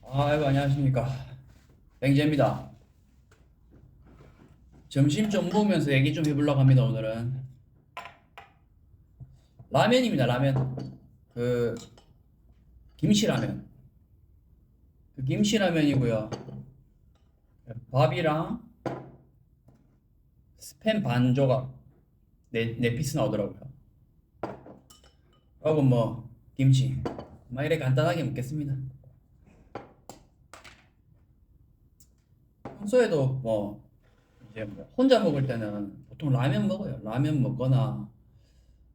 아이고, 안녕하십니까. 뱅제입니다. 점심 좀 먹으면서 얘기 좀 해보려고 합니다. 오늘은 라면입니다. 라면. 그 김치라면. 그 김치라면이고요. 밥이랑 스팸 반 조각 네 피스 나오더라고요. 하고 뭐 김치. 막 이래 간단하게 먹겠습니다. 평소에도 뭐 이제 뭐 혼자 먹을 때는 보통 라면 먹어요. 라면 먹거나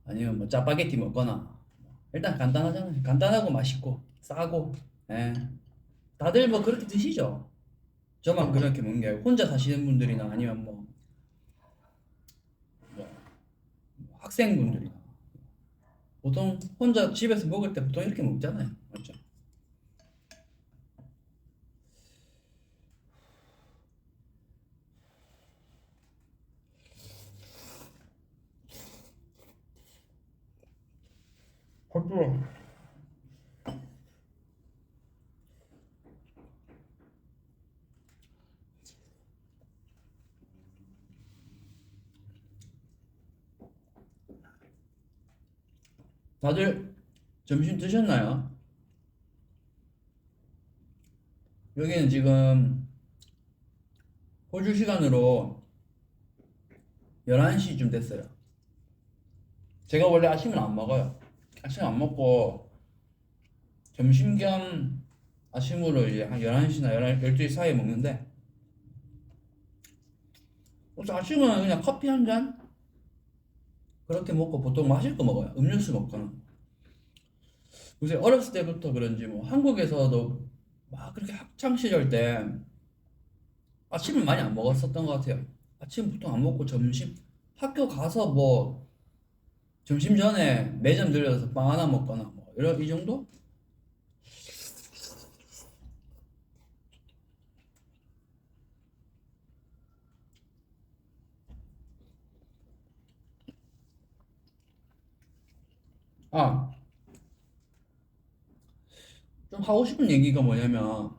아니면 뭐 짜파게티 먹거나. 일단 간단하잖아요. 간단하고 맛있고 싸고. 예. 다들 뭐 그렇게 드시죠? 저만 그렇게 먹는 게 아니고 혼자 사시는 분들이나 아니면 뭐 학생분들이나 보통 혼자 집에서 먹을 때 보통 이렇게 먹잖아요. 맞죠? 헐. 다들 점심 드셨나요? 여기는 지금 호주 시간으로 11시쯤 됐어요. 제가 원래 아침은 안 먹어요. 아침 안 먹고 점심 겸 아침으로 이제 한 11시나 12시 사이에 먹는데 그래서 아침은 그냥 커피 한 잔 그렇게 먹고 보통 마실 거 먹어요. 음료수 먹거나. 요새 어렸을 때부터 그런지 뭐 한국에서도 막 그렇게 학창 시절 때 아침을 많이 안 먹었었던 것 같아요. 아침 보통 안 먹고 점심 학교 가서 뭐 점심 전에 매점 들려서 빵 하나 먹거나 뭐 이런 이 정도? 아, 좀 하고 싶은 얘기가 뭐냐면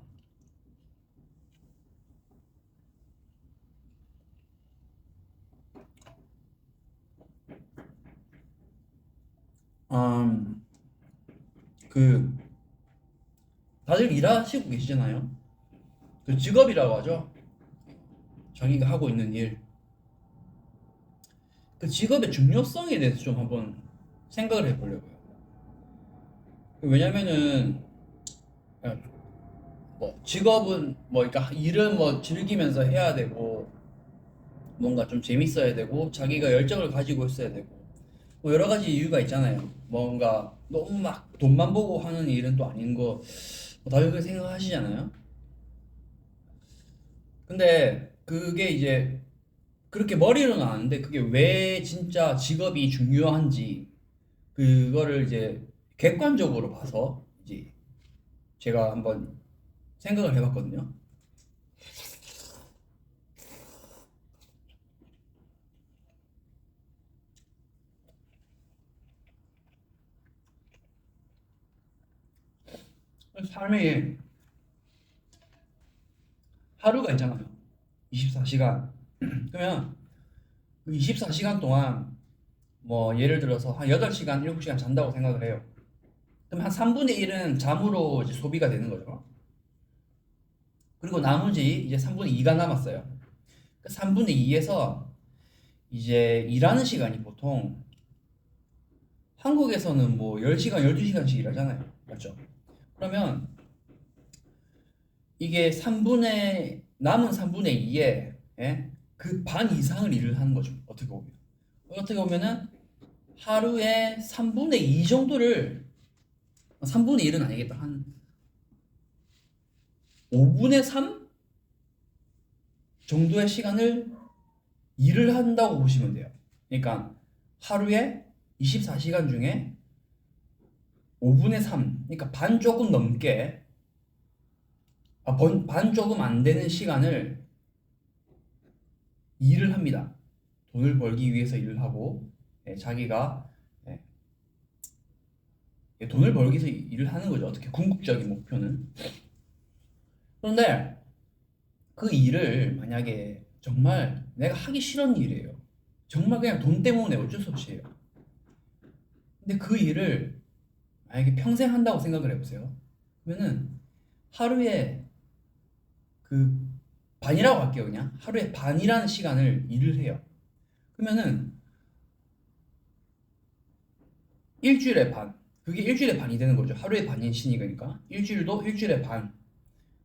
음, 그 다들 일하시고 계시잖아요. 그 직업이라고 하죠. 자기가 하고 있는 일. 그 직업의 중요성에 대해서 좀 한번 생각을 해보려고요. 왜냐면은 뭐 직업은 뭐 그러니까 일은 뭐 즐기면서 해야 되고 뭔가 좀 재밌어야 되고 자기가 열정을 가지고 있어야 되고 뭐 여러 가지 이유가 있잖아요. 뭔가 너무 막 돈만 보고 하는 일은 또 아닌 거 다들 그렇게 생각하시잖아요. 근데 그게 이제 그렇게 머리로는 아는데 그게 왜 진짜 직업이 중요한지 그거를 이제 객관적으로 봐서 이제 제가 한번 생각을 해봤거든요. 삶이 하루가 있잖아요. 24시간. 그러면 그 24시간 동안 뭐 예를 들어서 한 8시간, 7시간 잔다고 생각을 해요. 그럼 한 3분의 1은 잠으로 이제 소비가 되는 거죠. 그리고 나머지 이제 3분의 2가 남았어요. 그 3분의 2에서 이제 일하는 시간이 보통 한국에서는 뭐 10시간, 12시간씩 일하잖아요. 맞죠? 그러면 이게 남은 3분의 2에 그 반 이상을 일을 하는 거죠. 어떻게 보면. 어떻게 보면은 하루에 3분의 2 정도를 3분의 1은 아니겠다. 한 5분의 3 정도의 시간을 일을 한다고 보시면 돼요. 그러니까 하루에 24시간 중에 5분의 3, 그러니까 반 조금 넘게, 반 조금 안 되는 시간을 일을 합니다. 돈을 벌기 위해서 일을 하고, 자기가 예, 돈을 벌기 위해서 일을 하는 거죠. 어떻게 궁극적인 목표는. 그런데 그 일을 만약에 정말 내가 하기 싫은 일이에요. 정말 그냥 돈 때문에 어쩔 수 없이 해요. 근데 그 일을 만약에 평생 한다고 생각을 해보세요. 그러면은 하루에 그 반이라고 할게요. 그냥 하루에 반이라는 시간을 일을 해요. 그러면은 일주일에 반. 그게 일주일에 반이 되는 거죠. 하루에 반인 신이니까. 일주일도 일주일에 반.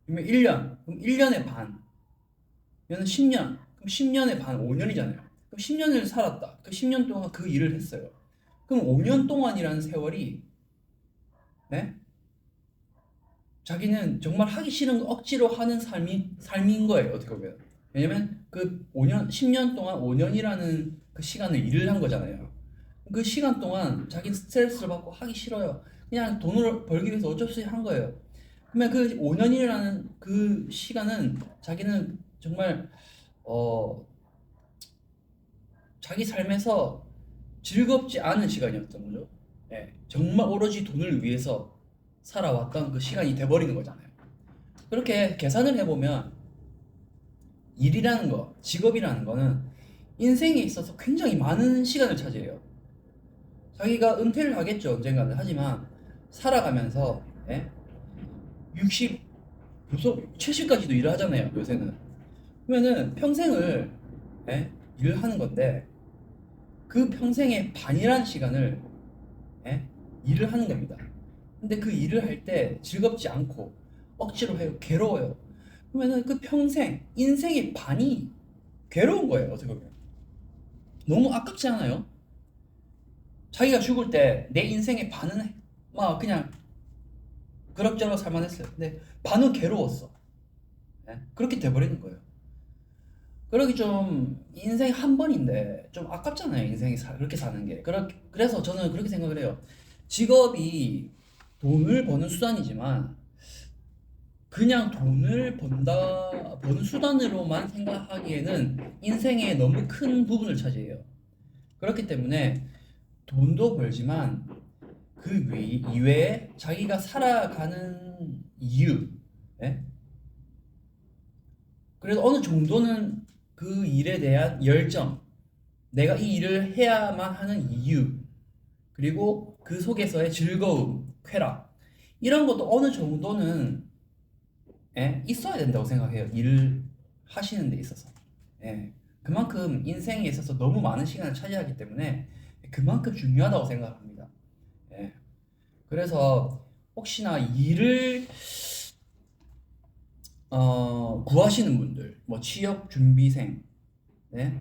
그러면 1년. 그럼 1년에 반. 그러면 10년. 그럼 10년에 반 5년이잖아요. 그럼 10년을 살았다. 그 10년 동안 그 일을 했어요. 그럼 5년 동안이라는 세월이 네? 자기는 정말 하기 싫은 거 억지로 하는 삶인 거예요. 어떻게 보면. 왜냐면 그 5년, 10년 동안 5년이라는 그 시간을 일을 한 거잖아요. 그 시간 동안 자기는 스트레스를 받고 하기 싫어요. 그냥 돈을 벌기 위해서 어쩔 수 없이 한 거예요. 그러면 그 5년이라는 그 시간은 자기는 정말 어 자기 삶에서 즐겁지 않은 시간이었던 거죠. 예, 정말 오로지 돈을 위해서 살아왔던 그 시간이 돼버리는 거잖아요. 그렇게 계산을 해보면 일이라는 거, 직업이라는 거는 인생에 있어서 굉장히 많은 시간을 차지해요. 자기가 은퇴를 하겠죠, 언젠가는. 하지만 살아가면서 예? 60, 70까지도 일을 하잖아요, 요새는. 그러면은 평생을 예? 일을 하는 건데 그 평생의 반이라는 시간을 예? 일을 하는 겁니다. 근데 그 일을 할 때 즐겁지 않고 억지로 해요. 괴로워요. 그러면은 그 평생, 인생의 반이 괴로운 거예요, 어떻게 보면. 너무 아깝지 않아요? 자기가 죽을 때 내 인생의 반은 막 그냥 그럭저럭 살만했어요. 근데 반은 괴로웠어. 예? 그렇게 돼버리는 거예요. 그러기 좀 인생 한 번인데 좀 아깝잖아요. 인생이 그렇게 사는 게. 그래서 저는 그렇게 생각을 해요. 직업이 돈을 버는 수단이지만 그냥 돈을 버는 수단으로만 생각하기에는 인생의 너무 큰 부분을 차지해요. 그렇기 때문에 돈도 벌지만 그 이외에 자기가 살아가는 이유, 예? 그래도 어느 정도는 그 일에 대한 열정, 내가 이 일을 해야만 하는 이유, 그리고 그 속에서의 즐거움, 쾌락, 이런 것도 어느 정도는 예, 있어야 된다고 생각해요. 일을 하시는 데 있어서. 예, 그만큼 인생에 있어서 너무 많은 시간을 차지하기 때문에 그만큼 중요하다고 생각합니다. 예, 그래서 혹시나 일을 구하시는 분들, 뭐 취업 준비생, 네?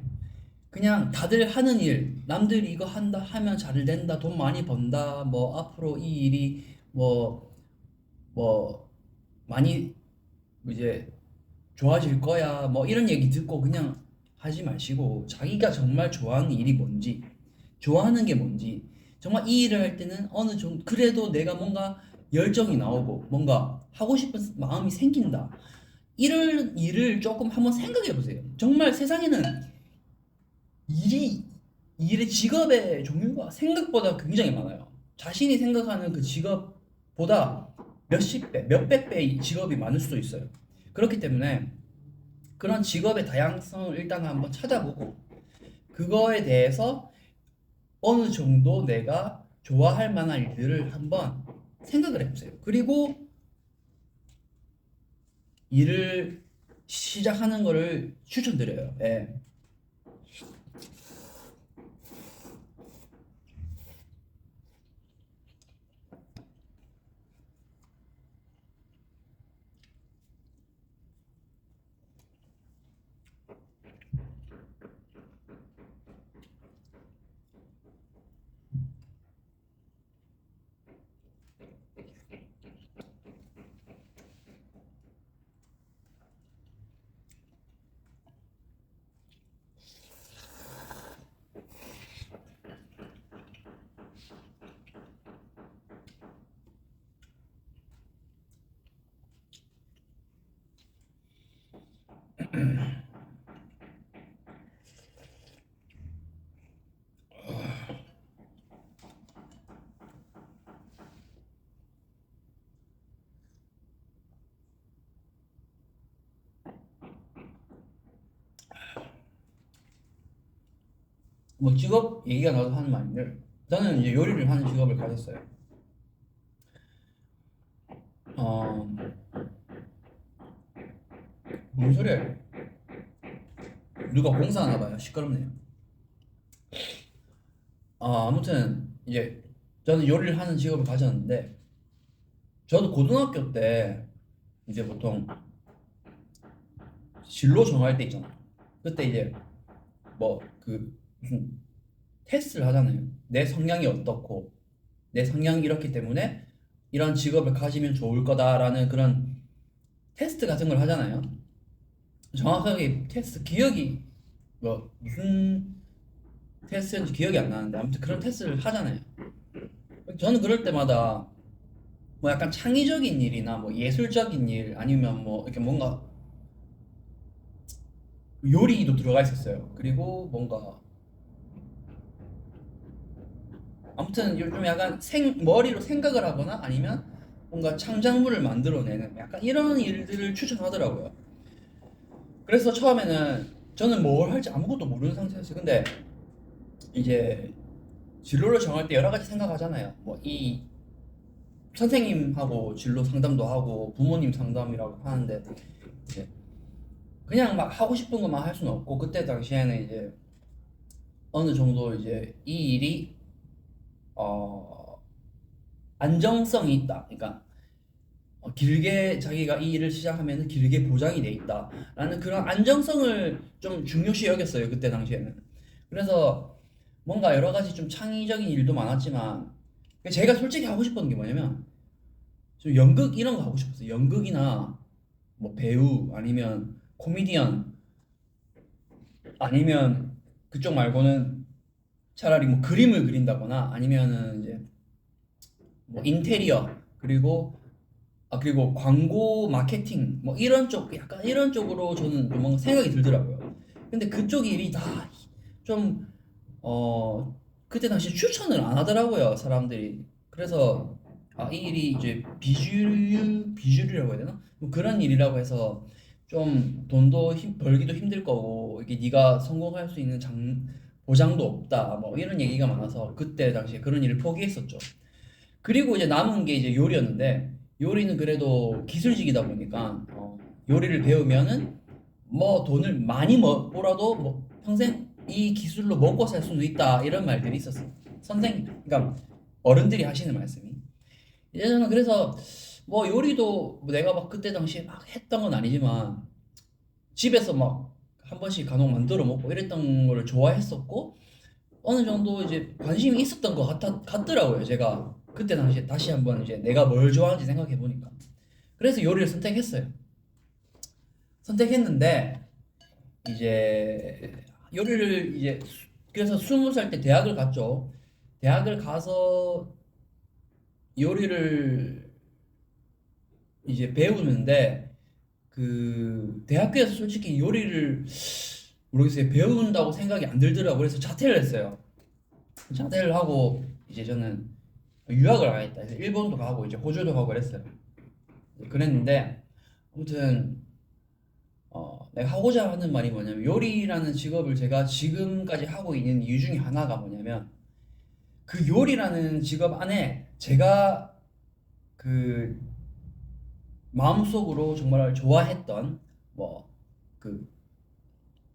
그냥 다들 하는 일, 남들이 이거 한다 하면 잘 된다, 돈 많이 번다, 뭐 앞으로 이 일이 뭐, 뭐 많이 이제 좋아질 거야, 뭐 이런 얘기 듣고 그냥 하지 마시고 자기가 정말 좋아하는 일이 뭔지, 좋아하는 게 뭔지, 정말 이 일을 할 때는 어느 정도 그래도 내가 뭔가 열정이 나오고 뭔가 하고 싶은 마음이 생긴다. 이런 일을 조금 한번 생각해 보세요. 정말 세상에는 일이 일의 직업의 종류가 생각보다 굉장히 많아요. 자신이 생각하는 그 직업보다 몇십 배, 몇백 배의 직업이 많을 수도 있어요. 그렇기 때문에 그런 직업의 다양성을 일단 한번 찾아보고 그거에 대해서 어느 정도 내가 좋아할 만한 일들을 한번 생각을 해보세요. 그리고 일을 시작하는 거를 추천드려요. 예. 뭐 직업 얘기가 나와서 하는 말인데 저는 이제 요리를 하는 직업을 가졌어요. 어, 뭔 소리야? 누가 공사하나 봐요. 시끄럽네요. 아무튼 이제 저는 요리를 하는 직업을 가졌는데 저도 고등학교 때 이제 보통 진로 정할 때 있잖아. 그때 이제 뭐 그 무슨 테스트를 하잖아요. 내 성향이 어떻고 내 성향이 이렇기 때문에 이런 직업을 가지면 좋을 거다라는 그런 테스트 같은 걸 하잖아요. 정확하게 테스트 기억이 뭐 무슨 테스트인지 기억이 안 나는데 아무튼 그런 테스트를 하잖아요. 저는 그럴 때마다 뭐 약간 창의적인 일이나 뭐 예술적인 일 아니면 뭐 이렇게 뭔가 요리도 들어가 있었어요. 그리고 뭔가 아무튼 요즘 약간 머리로 생각을 하거나 아니면 뭔가 창작물을 만들어내는 약간 이런 일들을 추천하더라고요. 그래서 처음에는 저는 뭘 할지 아무것도 모르는 상태였어요. 근데 이제 진로를 정할 때 여러 가지 생각하잖아요. 뭐 이 선생님하고 진로 상담도 하고 부모님 상담이라고 하는데 이제 그냥 막 하고 싶은 것만 할 수는 없고 그때 당시에는 이제 어느 정도 이제 이 일이 어 안정성이 있다. 그러니까 길게 자기가 이 일을 시작하면 길게 보장이 돼 있다라는 그런 안정성을 좀 중요시 여겼어요. 그때 당시에는. 그래서 뭔가 여러 가지 좀 창의적인 일도 많았지만 제가 솔직히 하고 싶었던 게 뭐냐면 좀 연극 이런 거 하고 싶었어요. 연극이나 뭐 배우 아니면 코미디언 아니면 그쪽 말고는 차라리 뭐 그림을 그린다거나 아니면은 이제 뭐 인테리어 그리고 광고 마케팅 뭐 이런 쪽 약간 이런 쪽으로 저는 좀 뭔가 생각이 들더라고요. 근데 그쪽 일이 다 좀 그때 당시 추천을 안 하더라고요 사람들이. 그래서 이 일이 이제 비주류라고 해야 되나? 뭐 그런 일이라고 해서 좀 돈도 벌기도 힘들 거고 이게 네가 성공할 수 있는 보장도 없다 뭐 이런 얘기가 많아서 그때 당시에 그런 일을 포기했었죠. 그리고 이제 남은 게 이제 요리였는데 요리는 그래도 기술직이다 보니까 요리를 배우면은 뭐 돈을 많이 벌어도 뭐 평생 이 기술로 먹고 살 수는 있다 이런 말들이 있었어요. 선생님, 그러니까 어른들이 하시는 말씀이. 이제 저는 그래서 뭐 요리도 뭐 내가 막 그때 당시에 막 했던 건 아니지만 집에서 막 한 번씩 간혹 만들어 먹고 이랬던 거를 좋아했었고 어느 정도 이제 관심이 있었던 것 같더라고요. 제가 그때 당시에 다시 한번 이제 내가 뭘 좋아하는지 생각해 보니까. 그래서 요리를 선택했는데 이제 요리를 이제 그래서 20살 때 대학을 갔죠. 대학을 가서 요리를 이제 배우는데 그 대학교에서 솔직히 요리를 모르겠어요. 배운다고 생각이 안 들더라고요. 그래서 자퇴를 했어요. 자퇴를 하고 이제 저는 유학을 가겠다 해서 일본도 가고 이제 호주도 가고 그랬어요. 그랬는데 아무튼 내가 하고자 하는 말이 뭐냐면 요리라는 직업을 제가 지금까지 하고 있는 이유 중에 하나가 뭐냐면 그 요리라는 직업 안에 제가 그 마음속으로 정말 좋아했던 뭐 그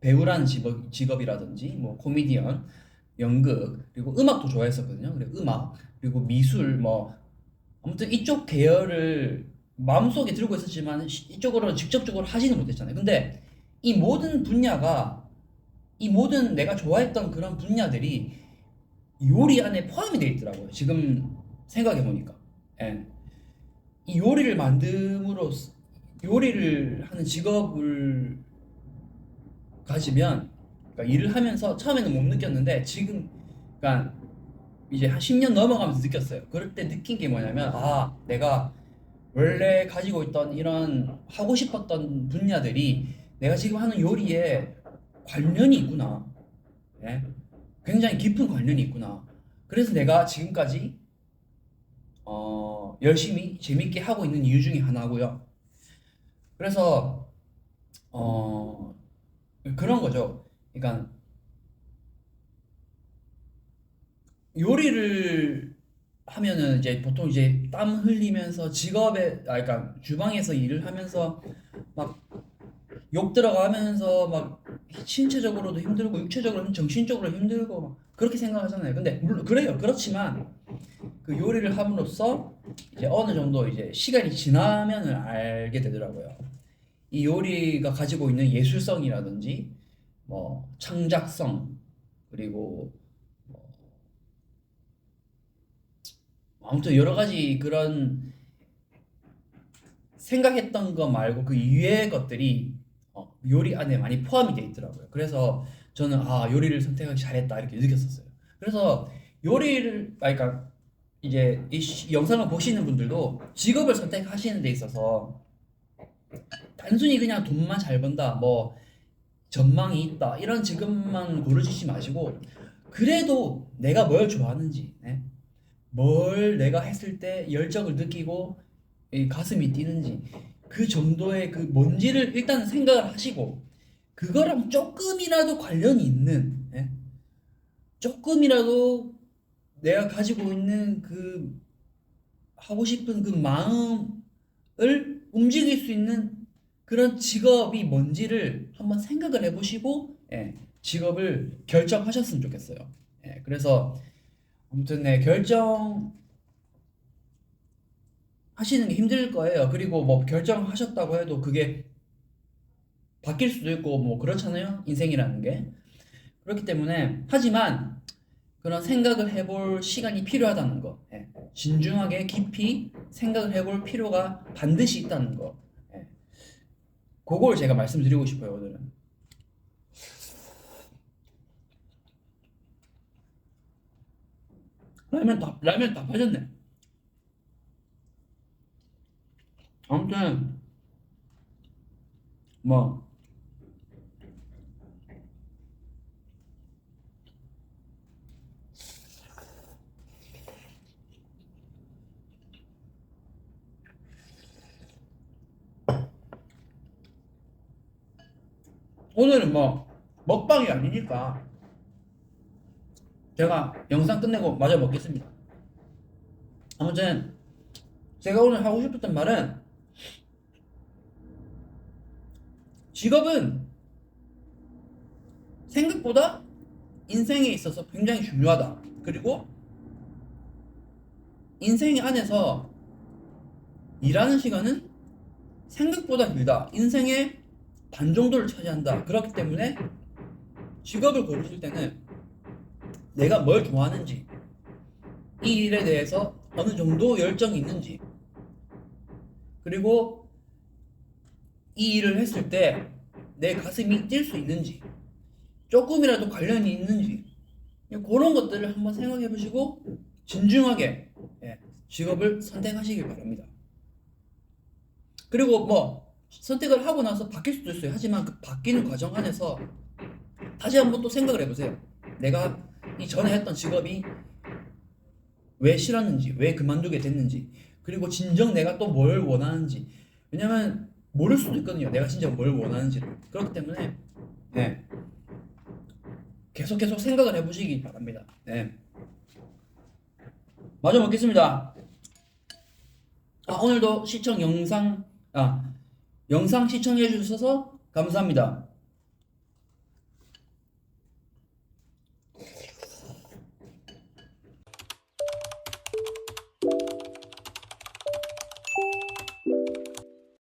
배우라는 직업이라든지 뭐 코미디언, 연극 그리고 음악도 좋아했었거든요. 그리고 음악 그리고 미술 뭐 아무튼 이쪽 계열을 마음속에 들고 있었지만 이쪽으로 직접적으로 하지는 못했잖아요. 근데 이 모든 분야가 이 모든 내가 좋아했던 그런 분야들이 요리 안에 포함이 되어 있더라고요. 지금 생각해 보니까. 예. 이 요리를 만듦으로써 요리를 하는 직업을 가지면 그러니까 일을 하면서 처음에는 못 느꼈는데 지금 그러니까 이제 한 10년 넘어가면서 느꼈어요. 그럴 때 느낀 게 뭐냐면 내가 원래 가지고 있던 이런 하고 싶었던 분야들이 내가 지금 하는 요리에 관련이 있구나. 예? 굉장히 깊은 관련이 있구나. 그래서 내가 지금까지 열심히 재밌게 하고 있는 이유 중에 하나고요. 그래서 어, 그런 거죠. 그러니까 요리를 하면은 이제 보통 이제 땀 흘리면서 그러니까 주방에서 일을 하면서 막 욕 들어가면서 막 신체적으로도 힘들고 육체적으로 정신적으로 힘들고 막 그렇게 생각하잖아요. 근데 물론 그래요. 그렇지만 그 요리를 함으로써 이제 어느 정도 이제 시간이 지나면은 알게 되더라고요. 이 요리가 가지고 있는 예술성이라든지 뭐 창작성 그리고 뭐 아무튼 여러 가지 그런 생각했던 거 말고 그 이외의 것들이 요리 안에 많이 포함이 돼 있더라고요. 그래서 저는 요리를 선택하기 잘했다 이렇게 느꼈었어요. 그래서 그러니까 이제 영상을 보시는 분들도 직업을 선택하시는 데 있어서 단순히 그냥 돈만 잘 번다, 뭐 전망이 있다 이런 직업만 고르시지 마시고 그래도 내가 뭘 좋아하는지, 뭘 내가 했을 때 열정을 느끼고 이 가슴이 뛰는지 그 정도의 그 뭔지를 일단 생각을 하시고 그거랑 조금이라도 관련이 있는, 조금이라도 내가 가지고 있는 그 하고 싶은 그 마음을 움직일 수 있는 그런 직업이 뭔지를 한번 생각을 해보시고 직업을 결정하셨으면 좋겠어요. 그래서 아무튼 결정하시는 게 힘들 거예요. 그리고 뭐 결정하셨다고 해도 그게 바뀔 수도 있고 뭐 그렇잖아요. 인생이라는 게. 그렇기 때문에 하지만 그런 생각을 해볼 시간이 필요하다는 거, 진중하게 깊이 생각을 해볼 필요가 반드시 있다는 거, 그걸 제가 말씀드리고 싶어요 오늘은. 라면 다 빠졌네. 아무튼 뭐 오늘은 뭐 먹방이 아니니까 제가 영상 끝내고 마저 먹겠습니다. 아무튼 제가 오늘 하고 싶었던 말은 직업은 생각보다 인생에 있어서 굉장히 중요하다. 그리고 인생 안에서 일하는 시간은 생각보다 길다. 인생의 반 정도를 차지한다. 그렇기 때문에 직업을 고르실 때는 내가 뭘 좋아하는지, 이 일에 대해서 어느 정도 열정이 있는지, 그리고 이 일을 했을 때 내 가슴이 뛸 수 있는지, 조금이라도 관련이 있는지, 그런 것들을 한번 생각해 보시고 진중하게 직업을 선택하시길 바랍니다. 그리고 뭐 선택을 하고 나서 바뀔 수도 있어요. 하지만 그 바뀌는 과정 안에서 다시 한번 또 생각을 해보세요. 내가 이전에 했던 직업이 왜 싫었는지, 왜 그만두게 됐는지, 그리고 진정 내가 또 뭘 원하는지. 왜냐면 모를 수도 있거든요. 내가 진짜 뭘 원하는지를. 그렇기 때문에 계속 생각을 해보시기 바랍니다. 마저 먹겠습니다. 오늘도 영상 시청해 주셔서 감사합니다.